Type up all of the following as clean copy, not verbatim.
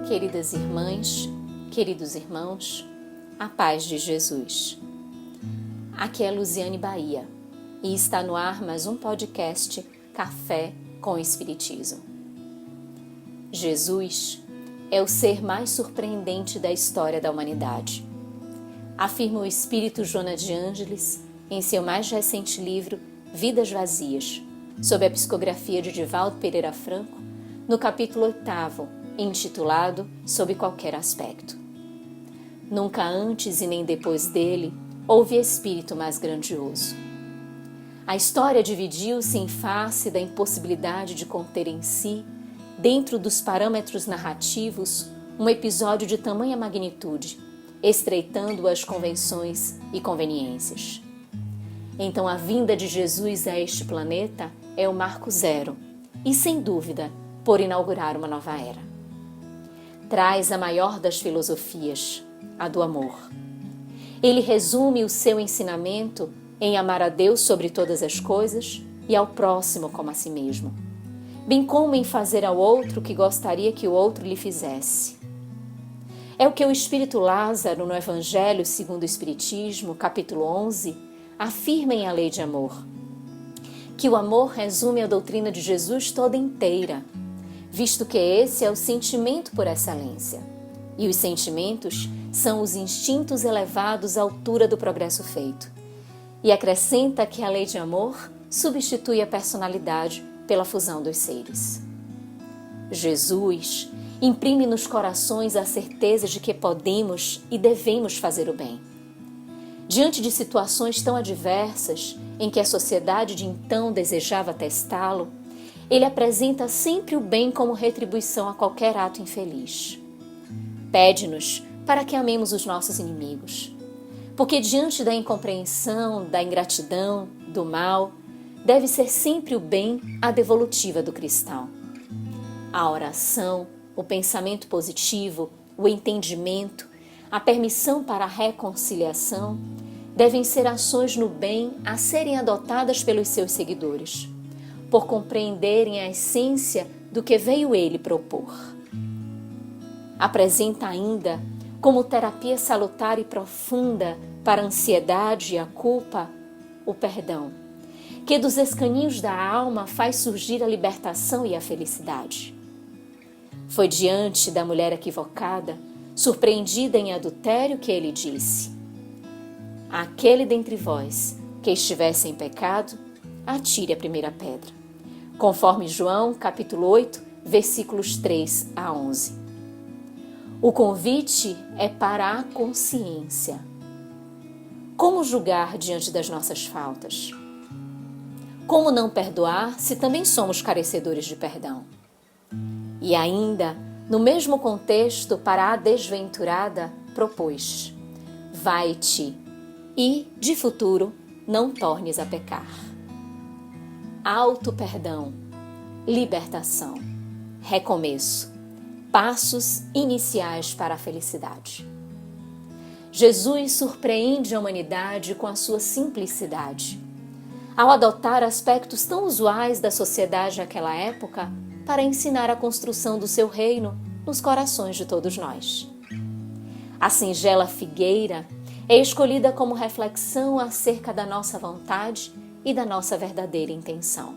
Queridas irmãs, queridos irmãos, a paz de Jesus. Aqui é Luziane Bahia e está no ar mais um podcast Café com Espiritismo. Jesus é o ser mais surpreendente da história da humanidade, afirma o espírito Joana de Ângeles em seu mais recente livro Vidas Vazias, sob a psicografia de Divaldo Pereira Franco, no capítulo 8º, intitulado Sob Qualquer Aspecto. Nunca antes e nem depois dele houve espírito mais grandioso. A história dividiu-se em face da impossibilidade de conter em si, dentro dos parâmetros narrativos, um episódio de tamanha magnitude, estreitando as convenções e conveniências. Então a vinda de Jesus a este planeta é o marco zero e, sem dúvida, por inaugurar uma nova era. Traz a maior das filosofias, a do amor. Ele resume o seu ensinamento em amar a Deus sobre todas as coisas e ao próximo como a si mesmo, bem como em fazer ao outro o que gostaria que o outro lhe fizesse. É o que o Espírito Lázaro, no Evangelho segundo o Espiritismo, capítulo 11, afirma em A Lei de Amor, que o amor resume a doutrina de Jesus toda inteira, visto que esse é o sentimento por excelência, e os sentimentos são os instintos elevados à altura do progresso feito. E acrescenta que a lei de amor substitui a personalidade pela fusão dos seres. Jesus imprime nos corações a certeza de que podemos e devemos fazer o bem. Diante de situações tão adversas em que a sociedade de então desejava testá-lo, ele apresenta sempre o bem como retribuição a qualquer ato infeliz. Pede-nos para que amemos os nossos inimigos, porque diante da incompreensão, da ingratidão, do mal, deve ser sempre o bem a devolutiva do cristão. A oração, o pensamento positivo, o entendimento, a permissão para a reconciliação devem ser ações no bem a serem adotadas pelos seus seguidores, por compreenderem a essência do que veio ele propor. Apresenta ainda, como terapia salutar e profunda para a ansiedade e a culpa, o perdão, que dos escaninhos da alma faz surgir a libertação e a felicidade. Foi diante da mulher equivocada, surpreendida em adultério, que ele disse: aquele dentre vós que estivesse em pecado, atire a primeira pedra. Conforme João, capítulo 8, versículos 3 a 11. O convite é para a consciência. Como julgar diante das nossas faltas? Como não perdoar se também somos carecedores de perdão? E ainda, no mesmo contexto, para a desventurada, propôs: vai-te e, de futuro, não tornes a pecar. Auto-perdão, libertação, recomeço, passos iniciais para a felicidade. Jesus surpreende a humanidade com a sua simplicidade, ao adotar aspectos tão usuais da sociedade naquela época para ensinar a construção do seu reino nos corações de todos nós. A singela figueira é escolhida como reflexão acerca da nossa vontade e da nossa verdadeira intenção.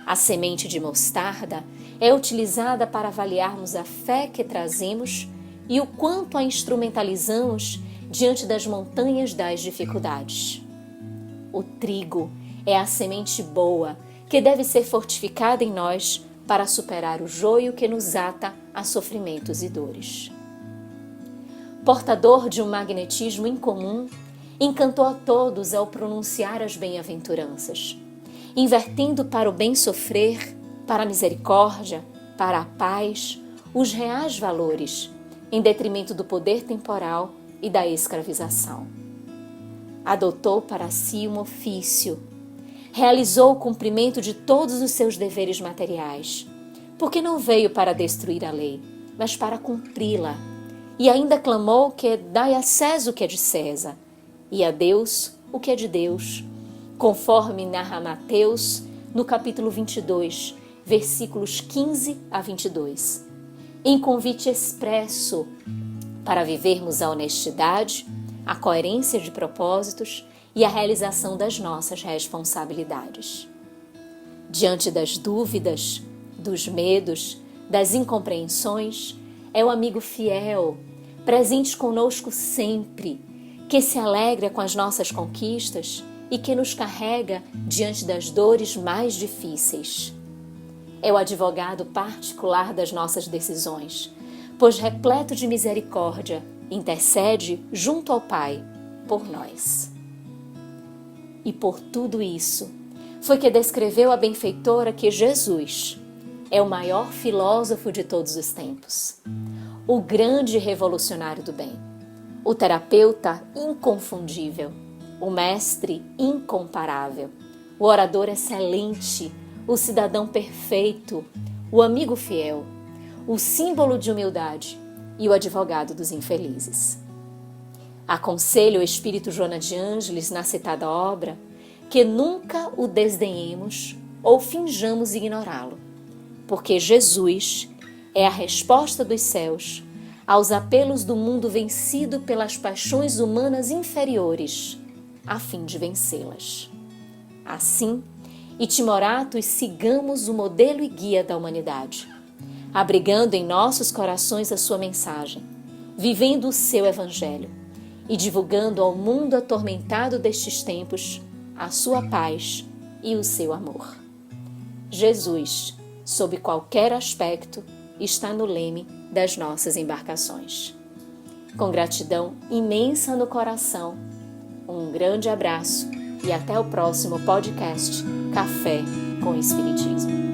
A semente de mostarda é utilizada para avaliarmos a fé que trazemos e o quanto a instrumentalizamos diante das montanhas das dificuldades. O trigo é a semente boa que deve ser fortificada em nós para superar o joio que nos ata a sofrimentos e dores. Portador de um magnetismo incomum, encantou a todos ao pronunciar as bem-aventuranças, invertendo para o bem sofrer, para a misericórdia, para a paz, os reais valores, em detrimento do poder temporal e da escravização. Adotou para si um ofício, realizou o cumprimento de todos os seus deveres materiais, porque não veio para destruir a lei, mas para cumpri-la, E ainda clamou que dai a César o que é de César, e a Deus o que é de Deus, conforme narra Mateus no capítulo 22, versículos 15 a 22, em convite expresso para vivermos a honestidade, a coerência de propósitos e a realização das nossas responsabilidades. Diante das dúvidas, dos medos, das incompreensões, é o amigo fiel, presente conosco sempre, que se alegra com as nossas conquistas e que nos carrega diante das dores mais difíceis. É o advogado particular das nossas decisões, pois repleto de misericórdia, intercede junto ao Pai por nós. E por tudo isso, foi que descreveu a benfeitora que Jesus é o maior filósofo de todos os tempos, o grande revolucionário do bem, o terapeuta inconfundível, o mestre incomparável, o orador excelente, o cidadão perfeito, o amigo fiel, o símbolo de humildade e o advogado dos infelizes. Aconselho o espírito Joana de Ângeles na citada obra que nunca o desdenhemos ou finjamos ignorá-lo, porque Jesus é a resposta dos céus aos apelos do mundo vencido pelas paixões humanas inferiores, a fim de vencê-las. Assim, itimoratos, sigamos o modelo e guia da humanidade, abrigando em nossos corações a sua mensagem, vivendo o seu evangelho e divulgando ao mundo atormentado destes tempos a sua paz e o seu amor. Jesus, sob qualquer aspecto, está no leme das nossas embarcações. Com gratidão imensa no coração, um grande abraço e até o próximo podcast Café com Espiritismo.